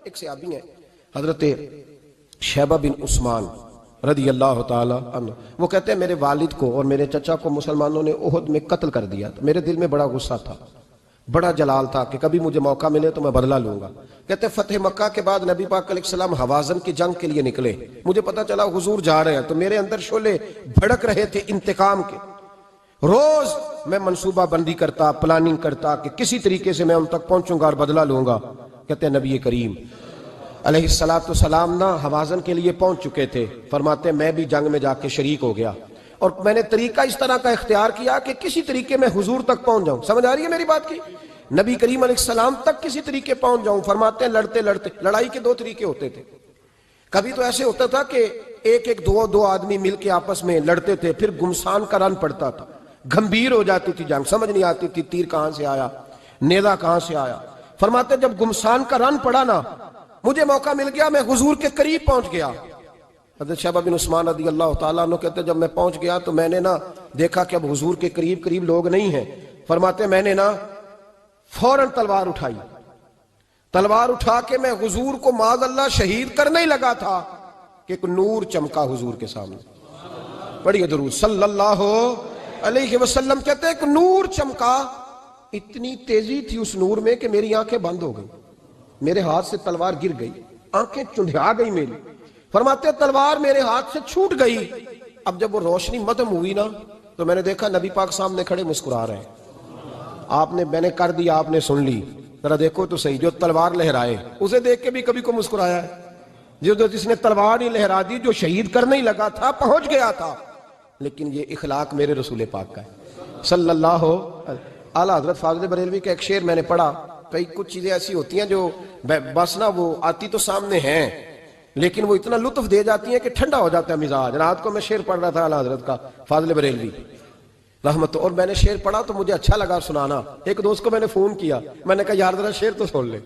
ایک صحابی ہیں حضرت شیبہ بن عثمان رضی اللہ تعالی عنہ، وہ کہتے ہیں میرے والد کو اور میرے چچا کو مسلمانوں نے احد میں قتل کر دیا، تو میرے دل میں بڑا غصہ تھا، بڑا جلال تھا کہ کبھی مجھے موقع ملے تو میں بدلہ لوں گا۔ کہتے ہیں فتح مکہ کے بعد نبی پاک علیہ السلام حوازن کی جنگ کے لیے نکلے، مجھے پتا چلا حضور جا رہے ہیں، تو میرے اندر شعلے بھڑک رہے تھے انتقام کے۔ روز میں منصوبہ بندی کرتا، پلاننگ کرتا کہ کسی طریقے سے میں ان تک پہنچوں گا اور بدلہ لوں گا۔ کہتے ہیں نبی کریم علیہ السلام نا حوازن کے لیے پہنچ چکے تھے، فرماتے میں بھی جنگ میں جا کے شریک ہو گیا، اور میں نے طریقہ اس طرح کا اختیار کیا کہ کسی طریقے میں حضور تک پہنچ جاؤں۔ سمجھ آ رہی ہے میری بات کی؟ نبی کریم علیہ السلام تک کسی طریقے پہنچ جاؤں۔ فرماتے ہیں لڑتے لڑتے، لڑائی کے دو طریقے ہوتے تھے، کبھی تو ایسے ہوتا تھا کہ ایک دو آدمی مل کے آپس میں لڑتے تھے، پھر گمسان کا رن پڑتا تھا، گھمبیر ہو جاتی تھی جنگ، سمجھ نہیں آتی تھی تیر کہاں سے آیا، نیزہ کہاں سے آیا۔ فرماتے جب گمسان کا رن پڑا نا، مجھے موقع مل گیا، میں حضور کے قریب پہنچ گیا۔ حضرت شیبہ بن عثمان رضی اللہ تعالیٰ عنہ کہتے جب میں پہنچ گیا تو میں نے نا دیکھا کہ اب حضور کے قریب لوگ نہیں ہیں۔ فرماتے میں نے نا فوراً تلوار اٹھائی، تلوار اٹھا کے میں حضور کو معاذ اللہ شہید کرنے ہی لگا تھا کہ ایک نور چمکا حضور کے سامنے۔ پڑھیے درود صلی اللہ علیہ وسلم۔ کہتے ایک نور چمکا، اتنی تیزی تھی اس نور میں کہ میری آنکھیں بند ہو گئی، میرے ہاتھ سے تلوار گر گئی، آنکھیں چندھیا گئی میری۔ فرماتے تلوار میرے ہاتھ سے چھوٹ گئی۔ اب جب وہ روشنی مدھم ہوئی نا تو میں نے دیکھا نبی پاک سامنے کھڑے مسکرا رہے ہیں۔ میں نے کر دیا، آپ نے سن لی، ذرا دیکھو تو صحیح، جو تلوار لہرائے اسے دیکھ کے بھی کبھی کو مسکرایا ہے؟ جس نے تلوار ہی لہرا دی، جو شہید کرنے ہی لگا تھا، پہنچ گیا تھا۔ لیکن یہ اخلاق میرے رسول پاک کا ہے صلی اللہ اعلیٰ حضرت فاضل بریلوی کا ایک شعر میں نے پڑھا۔ کئی کچھ چیزیں ایسی ہوتی ہیں جو بس نا وہ آتی تو سامنے ہیں، لیکن وہ اتنا لطف دے جاتی ہیں کہ ٹھنڈا ہو جاتا ہے مزاج۔ رات کو میں شعر پڑھ رہا تھا اعلیٰ حضرت کا فاضل بریلوی رحمت، اور میں نے شعر پڑھا تو مجھے اچھا لگا سنانا۔ ایک دوست کو میں نے فون کیا، میں نے کہا یار ذرا شعر تو سن لے،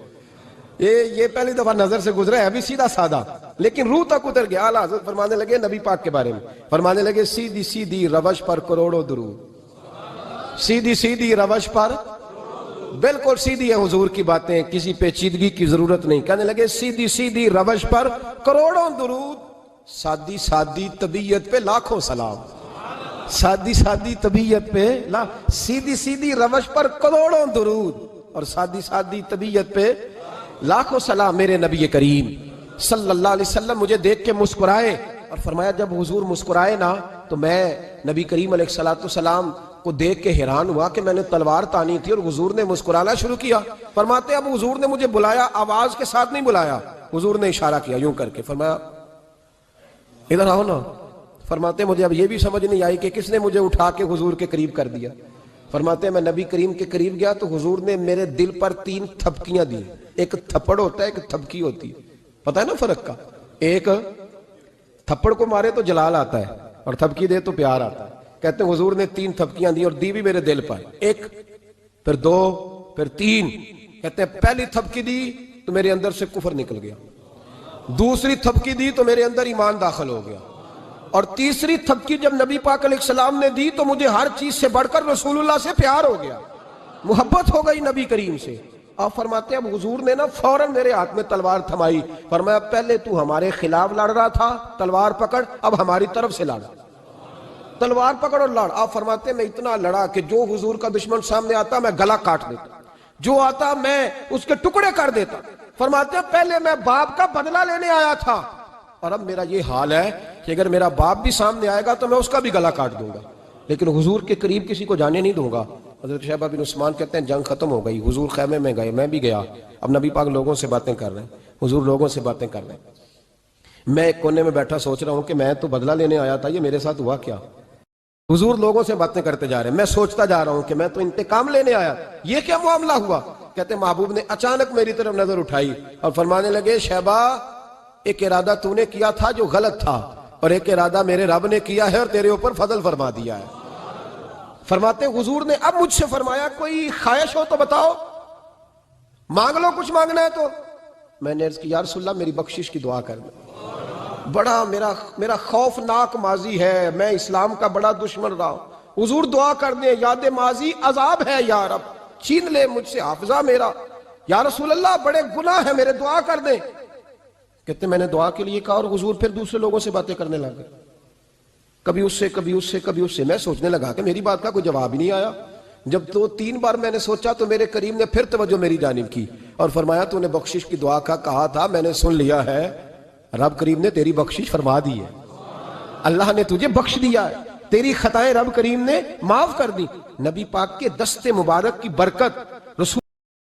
یہ پہلی دفعہ نظر سے گزرا ہے، ابھی سیدھا سادہ لیکن روح تک اتر گیا۔ اعلیٰ حضرت فرمانے لگے نبی پاک کے بارے میں، فرمانے لگے سیدھی سیدھی روش پر کروڑوں درود، سیدھی سیدھی روش پر، بالکل سیدھی ہے حضور کی باتیں، کسی پیچیدگی کی ضرورت نہیں۔ کہنے لگے سیدھی سیدھی روش پر کروڑوں درود، سادی سادی طبیعت پہ لاکھوں سلام، سادی سادی طبیعت پہ سیدھی سیدھی روش پر کروڑوں درود، اور سادی سادی طبیعت پہ لاکھوں سلام۔ میرے نبی کریم صلی اللہ علیہ وسلم مجھے دیکھ کے مسکرائے، اور فرمایا جب حضور مسکرائے نا تو میں نبی کریم علیہ السلام کو دیکھ کے حیران ہوا کہ میں نے تلوار تانی تھی اور حضور نے مسکرانا شروع کیا۔ فرماتے اب حضور نے مجھے بلایا، آواز کے ساتھ نہیں بلایا، حضور نے اشارہ کیا یوں کر کے، فرمایا ادھر آؤ نا۔ فرماتے مجھے اب یہ بھی سمجھ نہیں آئی کہ کس نے مجھے اٹھا کے حضور کے قریب کر دیا۔ فرماتے میں نبی کریم کے قریب گیا تو حضور نے میرے دل پر 3 تھپکیاں دی۔ ایک تھپڑ ہوتا ہے، ایک تھپکی ہوتی ہے، پتہ ہے نا فرق کا؟ ایک تھپڑ کو مارے تو جلال آتا ہے اور تھپکی دے تو پیار آتا ہے۔ کہتے ہیں حضور نے 3 تھپکیاں دی اور دی بھی میرے دل پر، ایک پھر 2 پھر 3۔ کہتے ہیں پہلی تھپکی دی تو میرے اندر سے کفر نکل گیا، دوسری تھپکی دی تو میرے اندر ایمان داخل ہو گیا، اور تیسری تھپکی جب نبی پاک علیہ السلام نے دی تو مجھے ہر چیز سے بڑھ کر رسول اللہ سے پیار ہو گیا، محبت ہو گئی نبی کریم سے۔ آپ فرماتے ہیں اب حضور نے نا فوراً میرے ہاتھ میں تلوار تھمائی، فرمایا پہلے تو ہمارے خلاف لڑ رہا تھا، تلوار پکڑ، اب ہماری طرف سے لڑ، تلوار پکڑ اور لڑ۔ آپ فرماتے ہیں میں اتنا لڑا کہ جو حضور کا دشمن سامنے آتا میں گلا کاٹ دیتا، جو آتا میں اس کے ٹکڑے کر دیتا۔ فرماتے ہیں پہلے میں باپ کا بدلہ لینے آیا تھا، اور اب میرا یہ حال ہے کہ اگر میرا باپ بھی سامنے آئے گا تو میں اس کا بھی گلا کاٹ دوں گا، لیکن حضور کے قریب کسی کو جانے نہیں دوں گا۔ حضرت شیبہ بن عثمان کہتے ہیں جنگ ختم ہو گئی، حضور خیمے میں گئے، میں بھی گیا۔ اب نبی پاک لوگوں سے باتیں کر رہے ہیں، حضور لوگوں سے باتیں کر رہے ہیں، میں ایک کونے میں بیٹھا سوچ رہا ہوں کہ میں تو بدلہ لینے آیا تھا، یہ میرے ساتھ ہوا کیا؟ حضور لوگوں سے باتیں کرتے جا رہے ہیں، میں سوچتا جا رہا ہوں کہ میں تو انتقام لینے آیا، یہ کیا معاملہ ہوا؟ کہتے ہیں محبوب نے اچانک میری طرف نظر اٹھائی اور فرمانے لگے شیبہ ایک ارادہ تو نے کیا تھا جو غلط تھا، اور ایک ارادہ میرے رب نے کیا ہے اور تیرے اوپر فضل فرما دیا ہے۔ فرماتے حضور نے اب مجھ سے فرمایا کوئی خواہش ہو تو بتاؤ، مانگ لو کچھ مانگنا ہے تو۔ میں نے عرض کی یا رسول اللہ میری بخشش کی دعا کر دیں، بڑا میرا خوفناک ماضی ہے، میں اسلام کا بڑا دشمن رہا ہوں، حضور دعا کر دیں، یاد ماضی عذاب ہے یا رب، چھین لے مجھ سے حافظہ میرا، یا رسول اللہ بڑے گناہ ہیں میرے، دعا کر دیں۔ کہتے میں نے دعا کے لیے کہا اور حضور پھر دوسرے لوگوں سے باتیں کرنے لگے، کبھی اس سے کبھی اس سے کبھی اس سے۔ میں سوچنے لگا کہ میری بات کا کوئی جواب ہی نہیں آیا۔ جب 2-3 بار میں نے سوچا تو میرے کریم نے پھر توجہ میری جانب کی اور فرمایا تو نے بخشش کی دعا کا کہا تھا، میں نے سن لیا ہے، رب کریم نے تیری بخشش فرما دی ہے، اللہ نے تجھے بخش دیا ہے، تیری خطائیں رب کریم نے معاف کر دی۔ نبی پاک کے دست مبارک کی برکت